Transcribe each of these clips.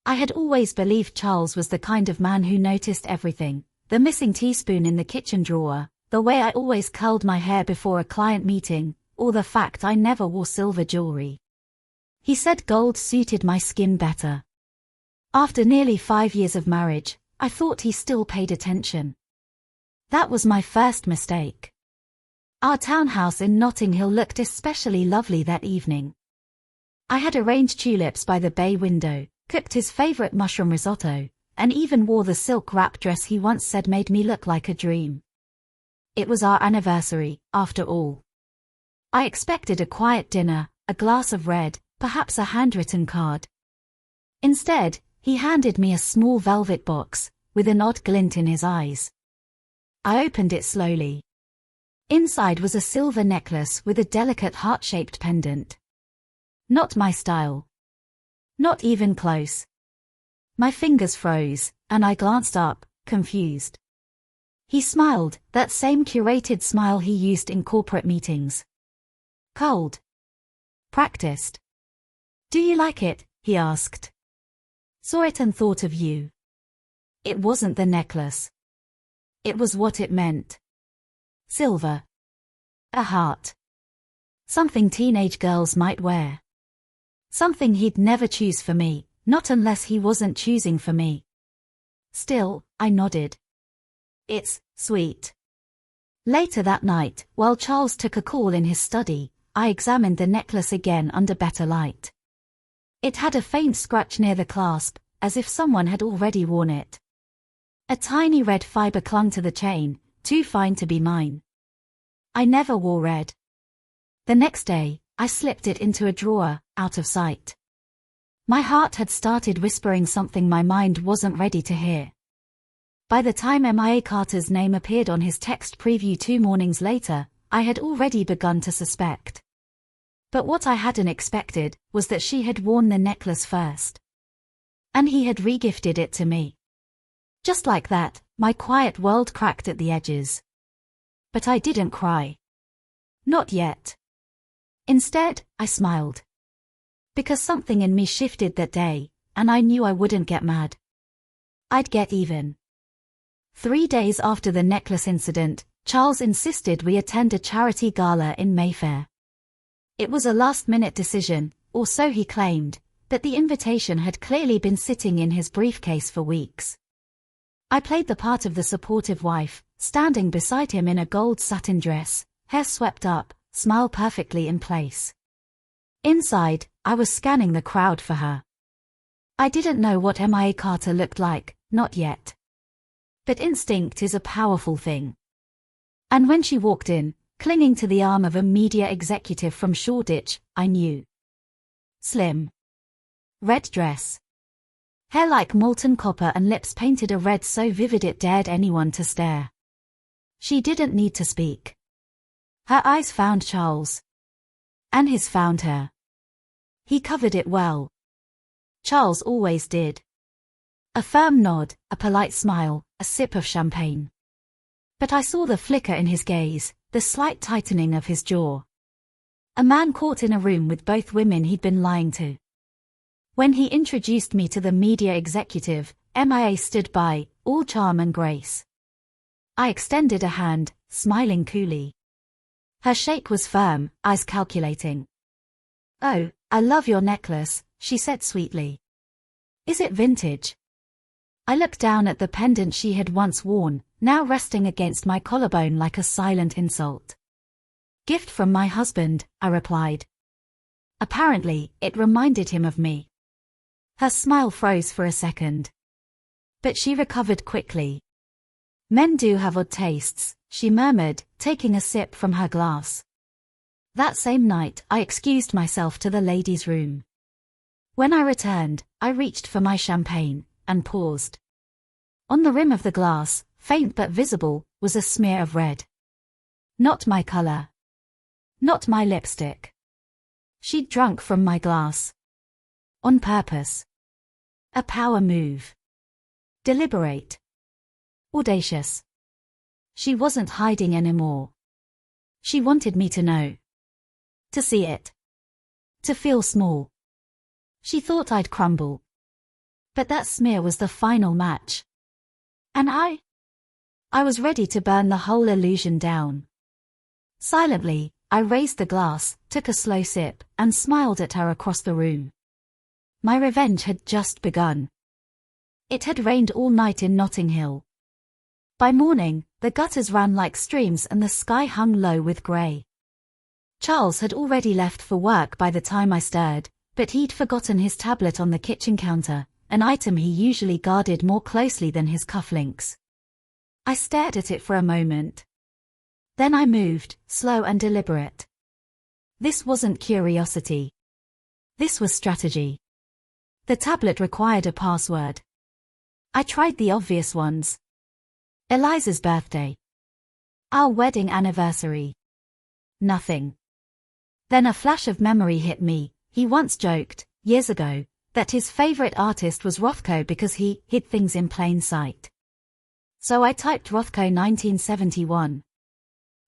I had always believed Charles was the kind of man who noticed everything: the missing teaspoon in the kitchen drawer, the way I always curled my hair before a client meeting, or the fact I never wore silver jewelry. He said gold suited my skin better. After nearly 5 years of marriage, I thought he still paid attention. That was my first mistake. Our townhouse in Notting Hill looked especially lovely that evening. I had arranged tulips by the bay window, cooked his favorite mushroom risotto, and even wore the silk wrap dress he once said made me look like a dream. It was our anniversary, after all. I expected a quiet dinner, a glass of red, perhaps a handwritten card. Instead, he handed me a small velvet box, with an odd glint in his eyes. I opened it slowly. Inside was a silver necklace with a delicate heart-shaped pendant. Not my style. Not even close. My fingers froze, and I glanced up, confused. He smiled, that same curated smile he used in corporate meetings. Cold. Practiced. "Do you like it?" he asked. Saw it and thought of you. It wasn't the necklace. It was what it meant. Silver. A heart. Something teenage girls might wear. Something he'd never choose for me, not unless he wasn't choosing for me. Still, I nodded. It's sweet. Later that night, while Charles took a call in his study, I examined the necklace again under better light. It had a faint scratch near the clasp, as if someone had already worn it. A tiny red fiber clung to the chain, too fine to be mine. I never wore red. The next day, I slipped it into a drawer, out of sight. My heart had started whispering something my mind wasn't ready to hear. By the time Mia Carter's name appeared on his text preview 2 mornings later, I had already begun to suspect. But what I hadn't expected was that she had worn the necklace first. And he had regifted it to me. Just like that, my quiet world cracked at the edges. But I didn't cry. Not yet. Instead, I smiled. Because something in me shifted that day, and I knew I wouldn't get mad. I'd get even. 3 days after the necklace incident, Charles insisted we attend a charity gala in Mayfair. It was a last-minute decision, or so he claimed, but the invitation had clearly been sitting in his briefcase for weeks. I played the part of the supportive wife, standing beside him in a gold satin dress, hair swept up, smile perfectly in place. Inside, I was scanning the crowd for her. I didn't know what Mia Carter looked like, not yet. But instinct is a powerful thing. And when she walked in, clinging to the arm of a media executive from Shoreditch, I knew. Slim. Red dress. Hair like molten copper and lips painted a red so vivid it dared anyone to stare. She didn't need to speak. Her eyes found Charles. And his found her. He covered it well. Charles always did. A firm nod, a polite smile, a sip of champagne. But I saw the flicker in his gaze, the slight tightening of his jaw. A man caught in a room with both women he'd been lying to. When he introduced me to the media executive, Mia stood by, all charm and grace. I extended a hand, smiling coolly. Her shake was firm, eyes calculating. "Oh, I love your necklace," she said sweetly. "Is it vintage?" I looked down at the pendant she had once worn, now resting against my collarbone like a silent insult. "Gift from my husband," I replied. Apparently, it reminded him of me. Her smile froze for a second. But she recovered quickly. "Men do have odd tastes," she murmured, taking a sip from her glass. That same night, I excused myself to the ladies' room. When I returned, I reached for my champagne, and paused. On the rim of the glass, faint but visible, was a smear of red. Not my color. Not my lipstick. She'd drunk from my glass. On purpose. A power move. Deliberate. Audacious. She wasn't hiding anymore. She wanted me to know. To see it. To feel small. She thought I'd crumble. But that smear was the final match. And I was ready to burn the whole illusion down. Silently, I raised the glass, took a slow sip, and smiled at her across the room. My revenge had just begun. It had rained all night in Notting Hill. By morning, the gutters ran like streams and the sky hung low with grey. Charles had already left for work by the time I stirred, but he'd forgotten his tablet on the kitchen counter, an item he usually guarded more closely than his cufflinks. I stared at it for a moment. Then I moved, slow and deliberate. This wasn't curiosity. This was strategy. The tablet required a password. I tried the obvious ones. Eliza's birthday. Our wedding anniversary. Nothing. Then a flash of memory hit me. He once joked, years ago, that his favorite artist was Rothko because he hid things in plain sight. So I typed Rothko 1971.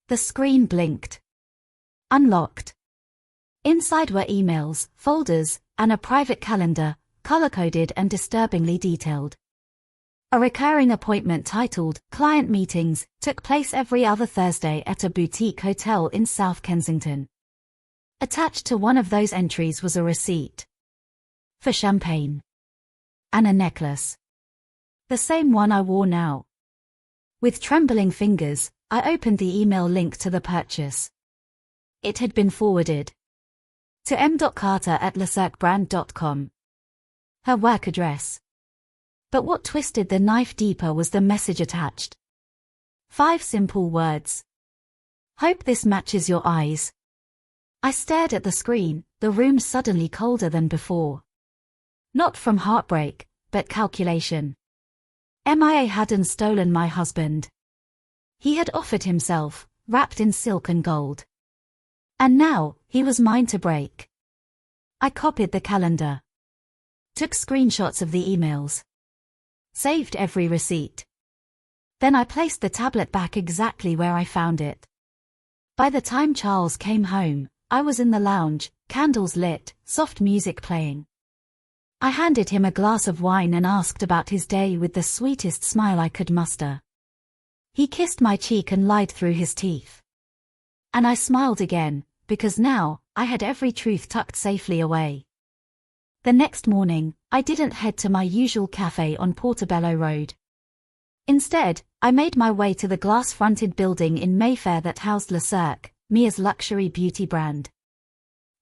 The screen blinked. Unlocked. Inside were emails, folders, and a private calendar, color-coded and disturbingly detailed. A recurring appointment titled Client Meetings took place every other Thursday at a boutique hotel in South Kensington. Attached to one of those entries was a receipt for champagne and a necklace. The same one I wore now. With trembling fingers, I opened the email link to the purchase. It had been forwarded to m.carter@lecirquebrand.com. Her work address. But what twisted the knife deeper was the message attached. 5 simple words. Hope this matches your eyes. I stared at the screen, the room suddenly colder than before. Not from heartbreak, but calculation. MIA hadn't stolen my husband. He had offered himself, wrapped in silk and gold. And now, he was mine to break. I copied the calendar. Took screenshots of the emails. Saved every receipt. Then I placed the tablet back exactly where I found it. By the time Charles came home, I was in the lounge, candles lit, soft music playing. I handed him a glass of wine and asked about his day with the sweetest smile I could muster. He kissed my cheek and lied through his teeth. And I smiled again, because now, I had every truth tucked safely away. The next morning, I didn't head to my usual cafe on Portobello Road. Instead, I made my way to the glass-fronted building in Mayfair that housed Le Cirque, Mia's luxury beauty brand.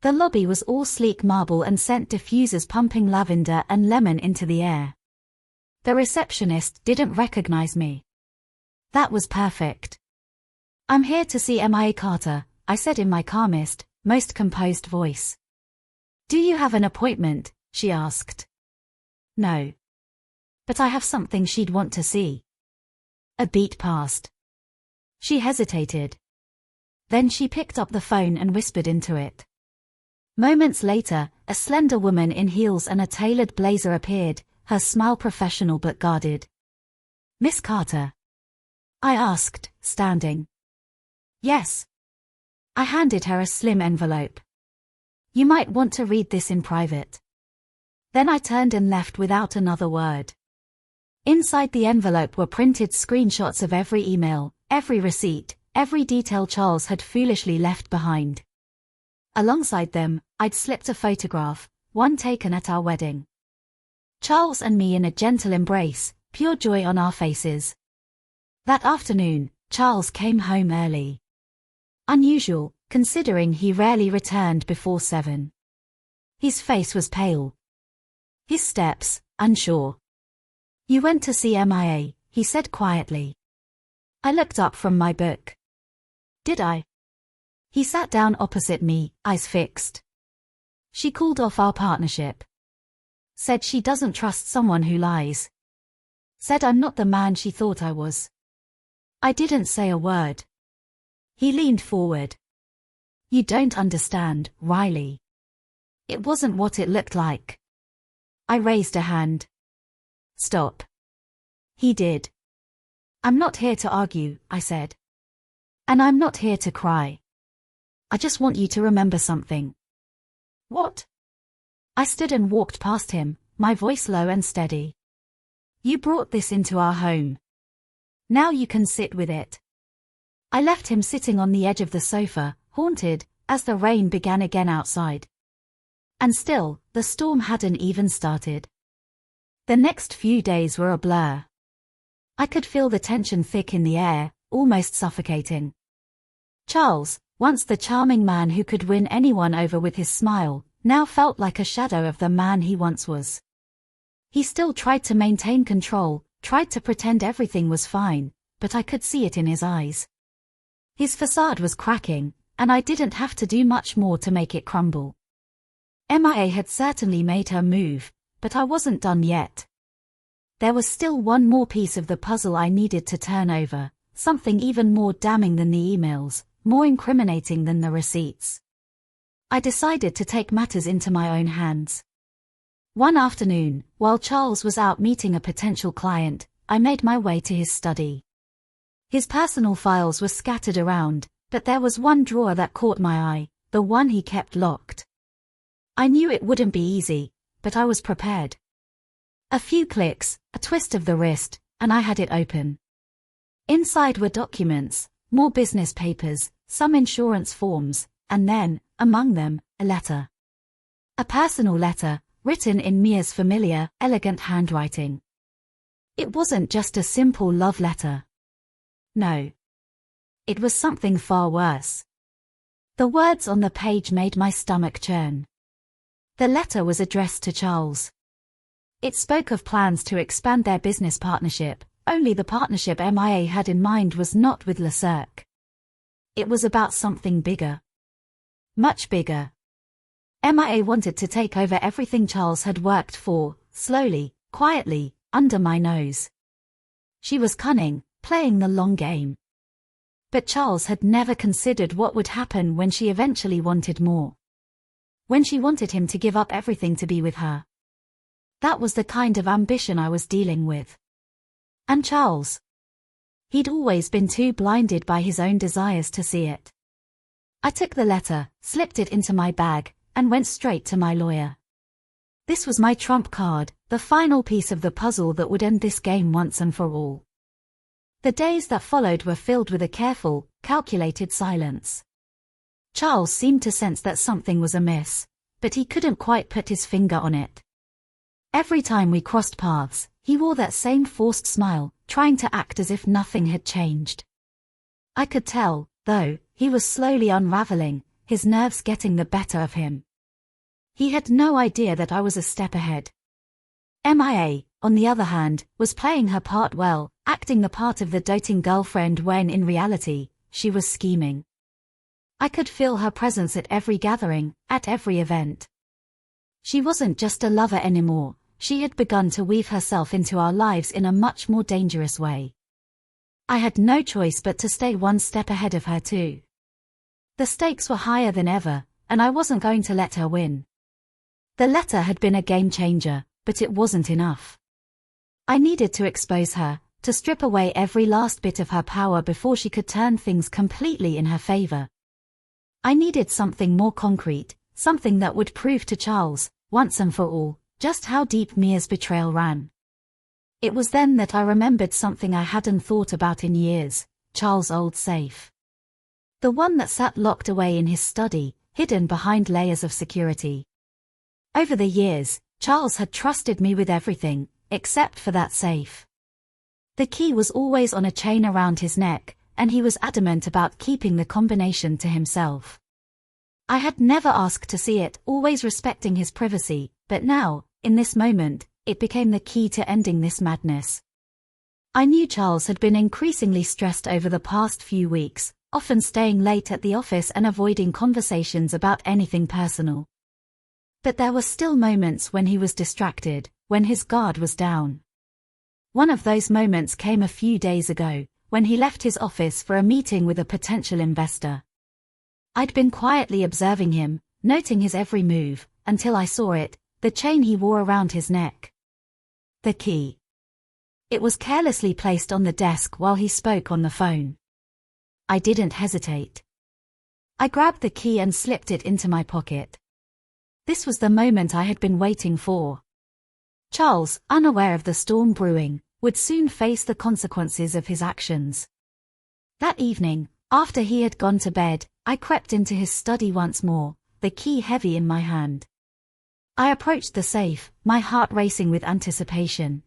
The lobby was all sleek marble and scent diffusers pumping lavender and lemon into the air. The receptionist didn't recognize me. That was perfect. I'm here to see MIA Carter, I said in my calmest, most composed voice. Do you have an appointment? She asked. No. But I have something she'd want to see. A beat passed. She hesitated. Then she picked up the phone and whispered into it. Moments later, a slender woman in heels and a tailored blazer appeared, her smile professional but guarded. Miss Carter? I asked, standing. Yes. I handed her a slim envelope. You might want to read this in private. Then I turned and left without another word. Inside the envelope were printed screenshots of every email, every receipt, every detail Charles had foolishly left behind. Alongside them, I'd slipped a photograph, one taken at our wedding. Charles and me in a gentle embrace, pure joy on our faces. That afternoon, Charles came home early. Unusual, considering he rarely returned before 7. His face was pale. His steps, unsure. You went to see MIA, he said quietly. I looked up from my book. Did I? He sat down opposite me, eyes fixed. She called off our partnership. Said she doesn't trust someone who lies. Said I'm not the man she thought I was. I didn't say a word. He leaned forward. You don't understand, Riley. It wasn't what it looked like. I raised a hand. Stop. He did. I'm not here to argue, I said. And I'm not here to cry. I just want you to remember something. What? I stood and walked past him, my voice low and steady. "You brought this into our home. Now you can sit with it." I left him sitting on the edge of the sofa, haunted, as the rain began again outside. And still, the storm hadn't even started. The next few days were a blur. I could feel the tension thick in the air, almost suffocating. Charles, once the charming man who could win anyone over with his smile, now felt like a shadow of the man he once was. He still tried to maintain control, tried to pretend everything was fine, but I could see it in his eyes. His facade was cracking, and I didn't have to do much more to make it crumble. MIA had certainly made her move, but I wasn't done yet. There was still one more piece of the puzzle I needed to turn over, something even more damning than the emails, more incriminating than the receipts. I decided to take matters into my own hands. One afternoon, while Charles was out meeting a potential client, I made my way to his study. His personal files were scattered around, but there was one drawer that caught my eye, the one he kept locked. I knew it wouldn't be easy, but I was prepared. A few clicks, a twist of the wrist, and I had it open. Inside were documents, more business papers, some insurance forms, and then, among them, a letter. A personal letter, written in Mia's familiar, elegant handwriting. It wasn't just a simple love letter. No. It was something far worse. The words on the page made my stomach churn. The letter was addressed to Charles. It spoke of plans to expand their business partnership, only the partnership MIA had in mind was not with LeCirque. It was about something bigger. Much bigger. MIA wanted to take over everything Charles had worked for, slowly, quietly, under my nose. She was cunning, playing the long game. But Charles had never considered what would happen when she eventually wanted more. When she wanted him to give up everything to be with her. That was the kind of ambition I was dealing with. And Charles? He'd always been too blinded by his own desires to see it. I took the letter, slipped it into my bag, and went straight to my lawyer. This was my trump card, the final piece of the puzzle that would end this game once and for all. The days that followed were filled with a careful, calculated silence. Charles seemed to sense that something was amiss, but he couldn't quite put his finger on it. Every time we crossed paths, he wore that same forced smile, trying to act as if nothing had changed. I could tell, though, he was slowly unraveling, his nerves getting the better of him. He had no idea that I was a step ahead. MIA, on the other hand, was playing her part well, acting the part of the doting girlfriend when in reality, she was scheming. I could feel her presence at every gathering, at every event. She wasn't just a lover anymore, she had begun to weave herself into our lives in a much more dangerous way. I had no choice but to stay one step ahead of her too. The stakes were higher than ever, and I wasn't going to let her win. The letter had been a game changer, but it wasn't enough. I needed to expose her, to strip away every last bit of her power before she could turn things completely in her favor. I needed something more concrete, something that would prove to Charles, once and for all, just how deep Mia's betrayal ran. It was then that I remembered something I hadn't thought about in years, Charles' old safe. The one that sat locked away in his study, hidden behind layers of security. Over the years, Charles had trusted me with everything, except for that safe. The key was always on a chain around his neck, and he was adamant about keeping the combination to himself. I had never asked to see it, always respecting his privacy, but now, in this moment, it became the key to ending this madness. I knew Charles had been increasingly stressed over the past few weeks, often staying late at the office and avoiding conversations about anything personal. But there were still moments when he was distracted, when his guard was down. One of those moments came a few days ago, when he left his office for a meeting with a potential investor. I'd been quietly observing him, noting his every move, until I saw it, the chain he wore around his neck. The key. It was carelessly placed on the desk while he spoke on the phone. I didn't hesitate. I grabbed the key and slipped it into my pocket. This was the moment I had been waiting for. Charles, unaware of the storm brewing, would soon face the consequences of his actions. That evening, after he had gone to bed, I crept into his study once more, the key heavy in my hand. I approached the safe, my heart racing with anticipation.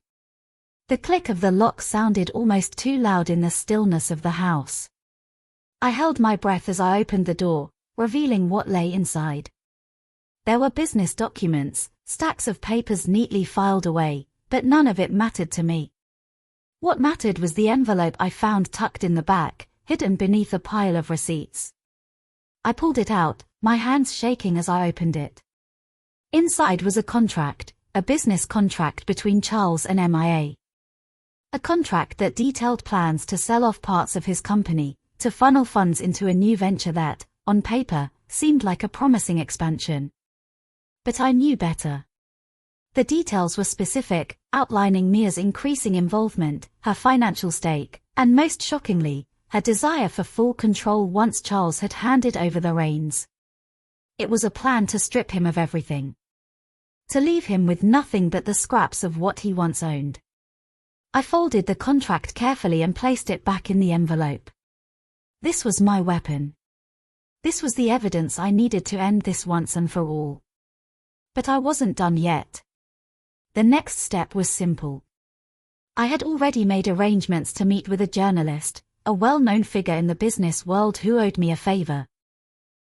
The click of the lock sounded almost too loud in the stillness of the house. I held my breath as I opened the door, revealing what lay inside. There were business documents, stacks of papers neatly filed away, but none of it mattered to me. What mattered was the envelope I found tucked in the back, hidden beneath a pile of receipts. I pulled it out, my hands shaking as I opened it. Inside was a contract, a business contract between Charles and MIA. A contract that detailed plans to sell off parts of his company, to funnel funds into a new venture that, on paper, seemed like a promising expansion. But I knew better. The details were specific, outlining Mia's increasing involvement, her financial stake, and most shockingly, her desire for full control once Charles had handed over the reins. It was a plan to strip him of everything. To leave him with nothing but the scraps of what he once owned. I folded the contract carefully and placed it back in the envelope. This was my weapon. This was the evidence I needed to end this once and for all. But I wasn't done yet. The next step was simple. I had already made arrangements to meet with a journalist, a well-known figure in the business world who owed me a favor.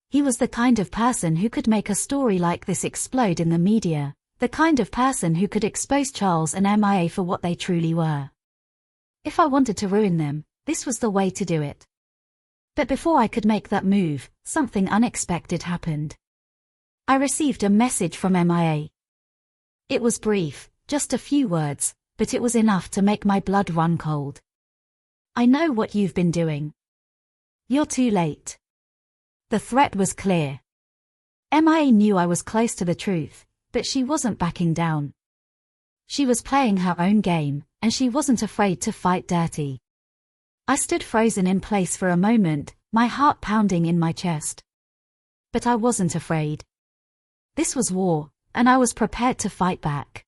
He was the kind of person who could make a story like this explode in the media, the kind of person who could expose Charles and MIA for what they truly were. If I wanted to ruin them, this was the way to do it. But before I could make that move, something unexpected happened. I received a message from MIA. It was brief, just a few words, but it was enough to make my blood run cold. I know what you've been doing. You're too late. The threat was clear. MIA knew I was close to the truth, but she wasn't backing down. She was playing her own game, and she wasn't afraid to fight dirty. I stood frozen in place for a moment, my heart pounding in my chest. But I wasn't afraid. This was war, and I was prepared to fight back.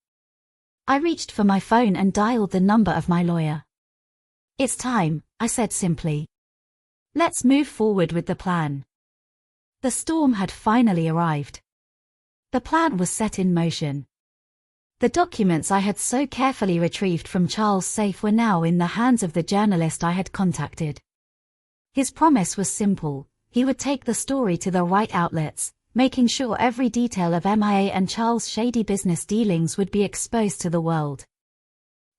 I reached for my phone and dialed the number of my lawyer. It's time, I said simply. Let's move forward with the plan. The storm had finally arrived. The plan was set in motion. The documents I had so carefully retrieved from Charles' safe were now in the hands of the journalist I had contacted. His promise was simple: he would take the story to the right outlets, making sure every detail of MIA and Charles' shady business dealings would be exposed to the world.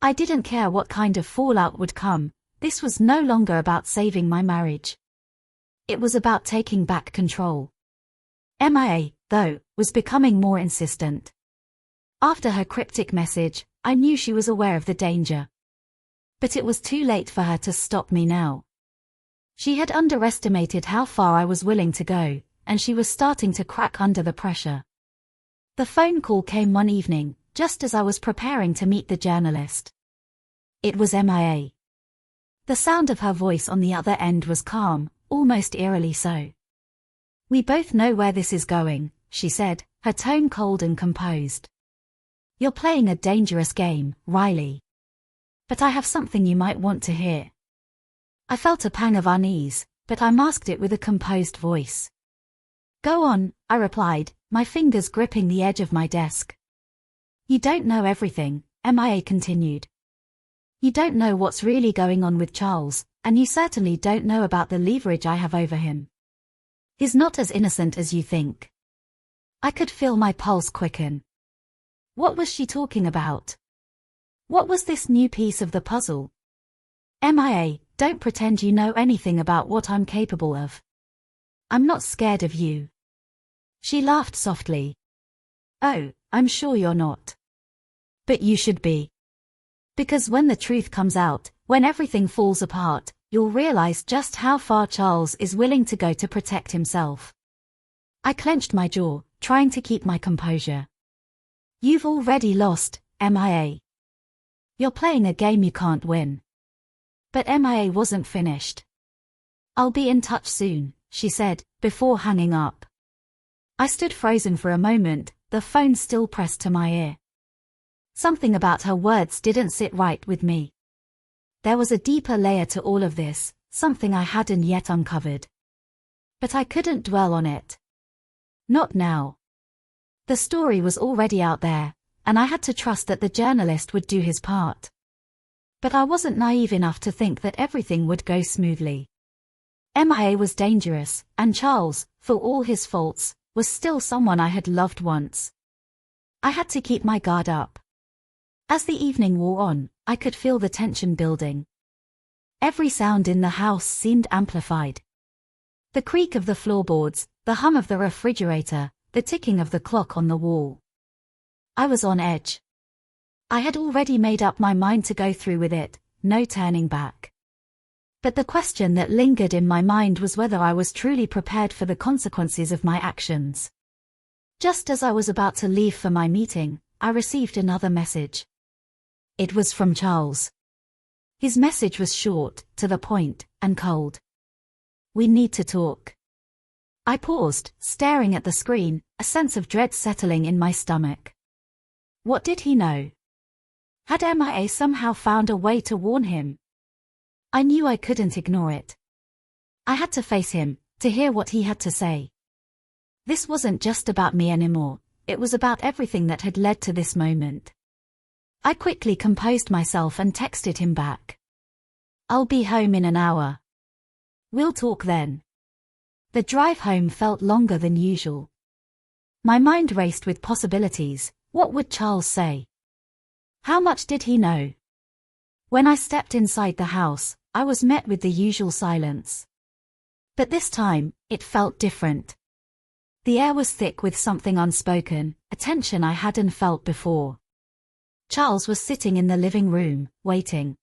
I didn't care what kind of fallout would come. This was no longer about saving my marriage. It was about taking back control. MIA, though, was becoming more insistent. After her cryptic message, I knew she was aware of the danger. But it was too late for her to stop me now. She had underestimated how far I was willing to go, and she was starting to crack under the pressure. The phone call came one evening, just as I was preparing to meet the journalist. It was MIA. The sound of her voice on the other end was calm, almost eerily so. "We both know where this is going," she said, her tone cold and composed. "You're playing a dangerous game, Riley. But I have something you might want to hear." I felt a pang of unease, but I masked it with a composed voice. "Go on," I replied, my fingers gripping the edge of my desk. "You don't know everything," MIA continued. "You don't know what's really going on with Charles, and you certainly don't know about the leverage I have over him. He's not as innocent as you think." I could feel my pulse quicken. What was she talking about? What was this new piece of the puzzle? "MIA, don't pretend you know anything about what I'm capable of. I'm not scared of you." She laughed softly. "Oh, I'm sure you're not. But you should be. Because when the truth comes out, when everything falls apart, you'll realize just how far Charles is willing to go to protect himself." I clenched my jaw, trying to keep my composure. "You've already lost, MIA. You're playing a game you can't win." But MIA wasn't finished. "I'll be in touch soon," she said, before hanging up. I stood frozen for a moment, the phone still pressed to my ear. Something about her words didn't sit right with me. There was a deeper layer to all of this, something I hadn't yet uncovered. But I couldn't dwell on it. Not now. The story was already out there, and I had to trust that the journalist would do his part. But I wasn't naive enough to think that everything would go smoothly. MIA was dangerous, and Charles, for all his faults, was still someone I had loved once. I had to keep my guard up. As the evening wore on, I could feel the tension building. Every sound in the house seemed amplified. The creak of the floorboards, the hum of the refrigerator, the ticking of the clock on the wall. I was on edge. I had already made up my mind to go through with it, no turning back. But the question that lingered in my mind was whether I was truly prepared for the consequences of my actions. Just as I was about to leave for my meeting, I received another message. It was from Charles. His message was short, to the point, and cold. We need to talk. I paused, staring at the screen, a sense of dread settling in my stomach. What did he know? Had MIA somehow found a way to warn him? I knew I couldn't ignore it. I had to face him, to hear what he had to say. This wasn't just about me anymore, it was about everything that had led to this moment. I quickly composed myself and texted him back. I'll be home in an hour. We'll talk then. The drive home felt longer than usual. My mind raced with possibilities. What would Charles say? How much did he know? When I stepped inside the house, I was met with the usual silence. But this time, it felt different. The air was thick with something unspoken, a tension I hadn't felt before. Charles was sitting in the living room, waiting.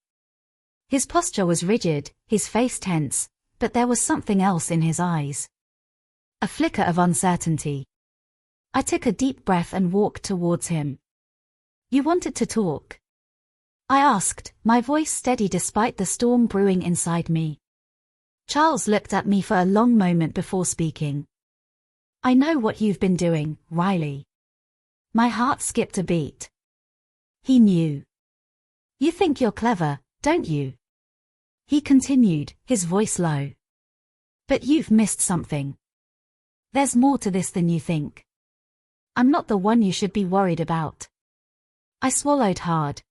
His posture was rigid, his face tense, but there was something else in his eyes. A flicker of uncertainty. I took a deep breath and walked towards him. You wanted to talk? I asked, my voice steady despite the storm brewing inside me. Charles looked at me for a long moment before speaking. I know what you've been doing, Riley. My heart skipped a beat. He knew. You think you're clever, don't you? He continued, his voice low. But you've missed something. There's more to this than you think. I'm not the one you should be worried about. I swallowed hard.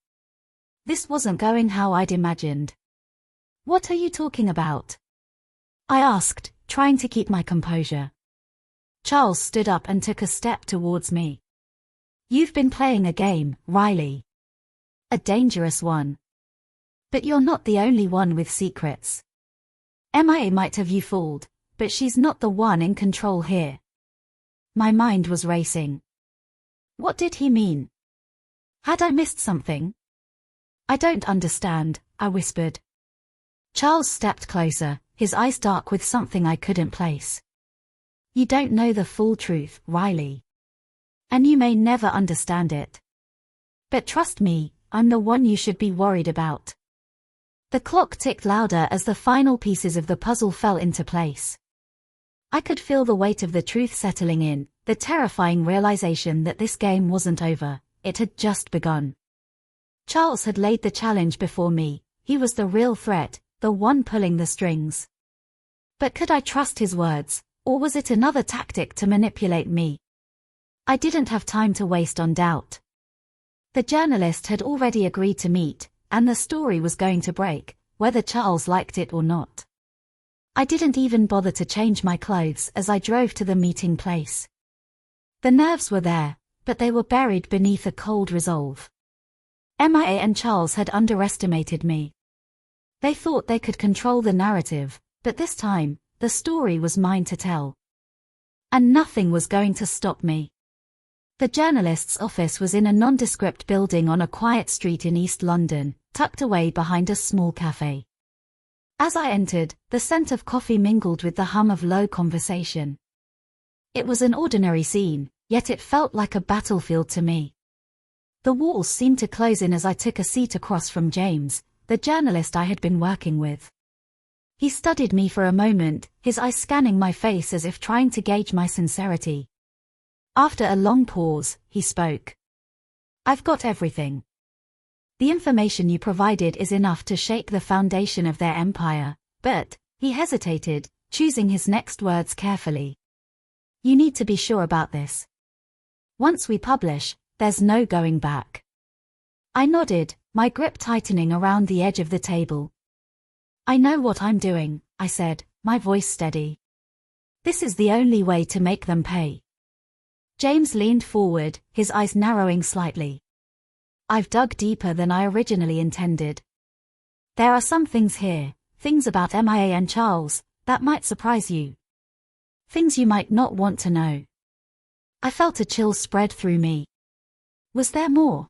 This wasn't going how I'd imagined. What are you talking about? I asked, trying to keep my composure. Charles stood up and took a step towards me. You've been playing a game, Riley. A dangerous one. But you're not the only one with secrets. MIA might have you fooled, but she's not the one in control here. My mind was racing. What did he mean? Had I missed something? I don't understand, I whispered. Charles stepped closer, his eyes dark with something I couldn't place. You don't know the full truth, Riley. And you may never understand it. But trust me, I'm the one you should be worried about. The clock ticked louder as the final pieces of the puzzle fell into place. I could feel the weight of the truth settling in, the terrifying realization that this game wasn't over, it had just begun. Charles had laid the challenge before me, he was the real threat, the one pulling the strings. But could I trust his words, or was it another tactic to manipulate me? I didn't have time to waste on doubt. The journalist had already agreed to meet, and the story was going to break, whether Charles liked it or not. I didn't even bother to change my clothes as I drove to the meeting place. The nerves were there, but they were buried beneath a cold resolve. MIA and Charles had underestimated me. They thought they could control the narrative, but this time, the story was mine to tell. And nothing was going to stop me. The journalist's office was in a nondescript building on a quiet street in East London, tucked away behind a small cafe. As I entered, the scent of coffee mingled with the hum of low conversation. It was an ordinary scene, yet it felt like a battlefield to me. The walls seemed to close in as I took a seat across from James, the journalist I had been working with. He studied me for a moment, his eyes scanning my face as if trying to gauge my sincerity. After a long pause, he spoke. I've got everything. The information you provided is enough to shake the foundation of their empire, but, he hesitated, choosing his next words carefully. You need to be sure about this. Once we publish, there's no going back. I nodded, my grip tightening around the edge of the table. I know what I'm doing, I said, my voice steady. This is the only way to make them pay. James leaned forward, his eyes narrowing slightly. I've dug deeper than I originally intended. There are some things here, things about MIA and Charles, that might surprise you. Things you might not want to know. I felt a chill spread through me. Was there more?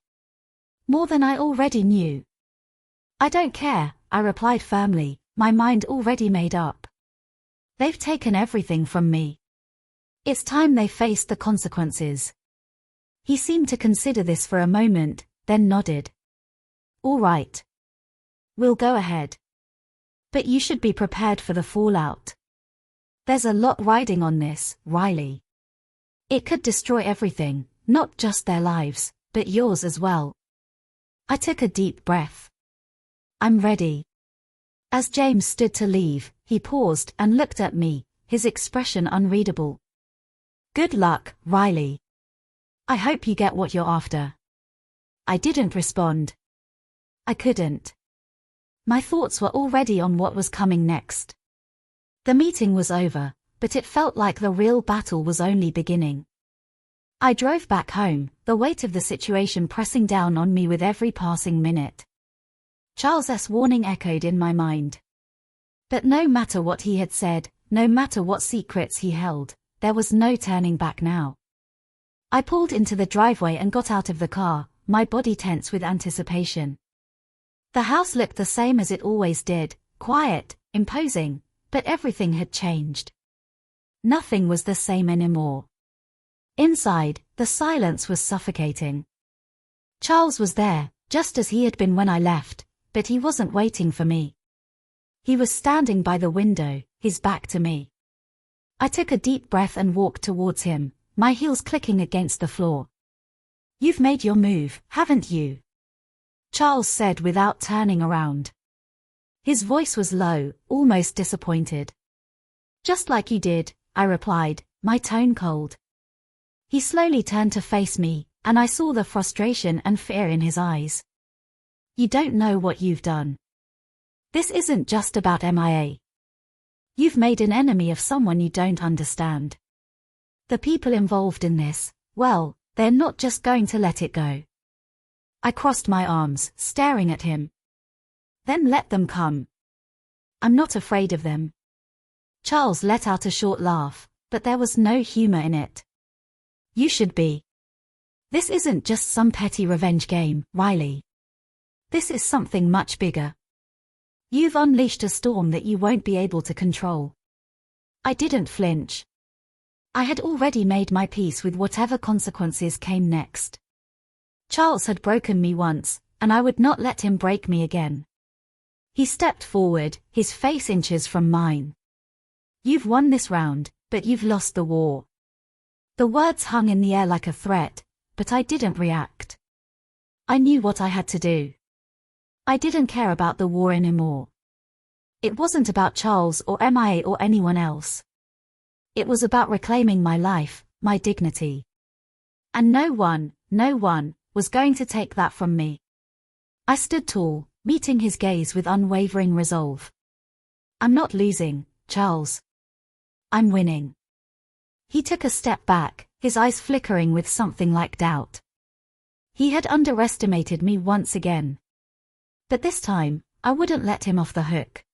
More than I already knew. I don't care, I replied firmly, my mind already made up. They've taken everything from me. It's time they faced the consequences. He seemed to consider this for a moment, then nodded. All right. We'll go ahead. But you should be prepared for the fallout. There's a lot riding on this, Riley. It could destroy everything, not just their lives, but yours as well. I took a deep breath. I'm ready. As James stood to leave, he paused and looked at me, his expression unreadable. Good luck, Riley. I hope you get what you're after. I didn't respond. I couldn't. My thoughts were already on what was coming next. The meeting was over, but it felt like the real battle was only beginning. I drove back home, the weight of the situation pressing down on me with every passing minute. Charles's warning echoed in my mind. But no matter what he had said, no matter what secrets he held, there was no turning back now. I pulled into the driveway and got out of the car, my body tense with anticipation. The house looked the same as it always did, quiet, imposing, but everything had changed. Nothing was the same anymore. Inside, the silence was suffocating. Charles was there, just as he had been when I left, but he wasn't waiting for me. He was standing by the window, his back to me. I took a deep breath and walked towards him, my heels clicking against the floor. You've made your move, haven't you? Charles said without turning around. His voice was low, almost disappointed. Just like you did, I replied, my tone cold. He slowly turned to face me, and I saw the frustration and fear in his eyes. You don't know what you've done. This isn't just about MIA. You've made an enemy of someone you don't understand. The people involved in this, well, they're not just going to let it go. I crossed my arms, staring at him. Then let them come. I'm not afraid of them. Charles let out a short laugh, but there was no humor in it. You should be. This isn't just some petty revenge game, Riley. This is something much bigger. You've unleashed a storm that you won't be able to control. I didn't flinch. I had already made my peace with whatever consequences came next. Charles had broken me once, and I would not let him break me again. He stepped forward, his face inches from mine. You've won this round, but you've lost the war. The words hung in the air like a threat, but I didn't react. I knew what I had to do. I didn't care about the war anymore. It wasn't about Charles or MIA or anyone else. It was about reclaiming my life, my dignity. And no one was going to take that from me. I stood tall, meeting his gaze with unwavering resolve. I'm not losing, Charles. I'm winning. He took a step back, his eyes flickering with something like doubt. He had underestimated me once again. But this time, I wouldn't let him off the hook.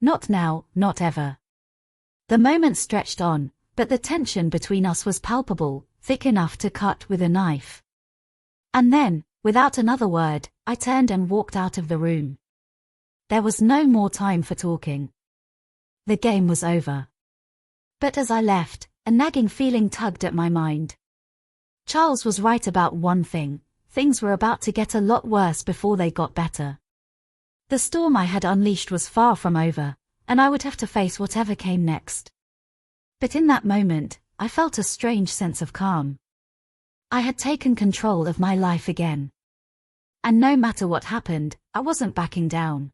Not now, not ever. The moment stretched on, but the tension between us was palpable, thick enough to cut with a knife. And then, without another word, I turned and walked out of the room. There was no more time for talking. The game was over. But as I left, a nagging feeling tugged at my mind. Charles was right about one thing: things were about to get a lot worse before they got better. The storm I had unleashed was far from over, and I would have to face whatever came next. But in that moment, I felt a strange sense of calm. I had taken control of my life again. And no matter what happened, I wasn't backing down.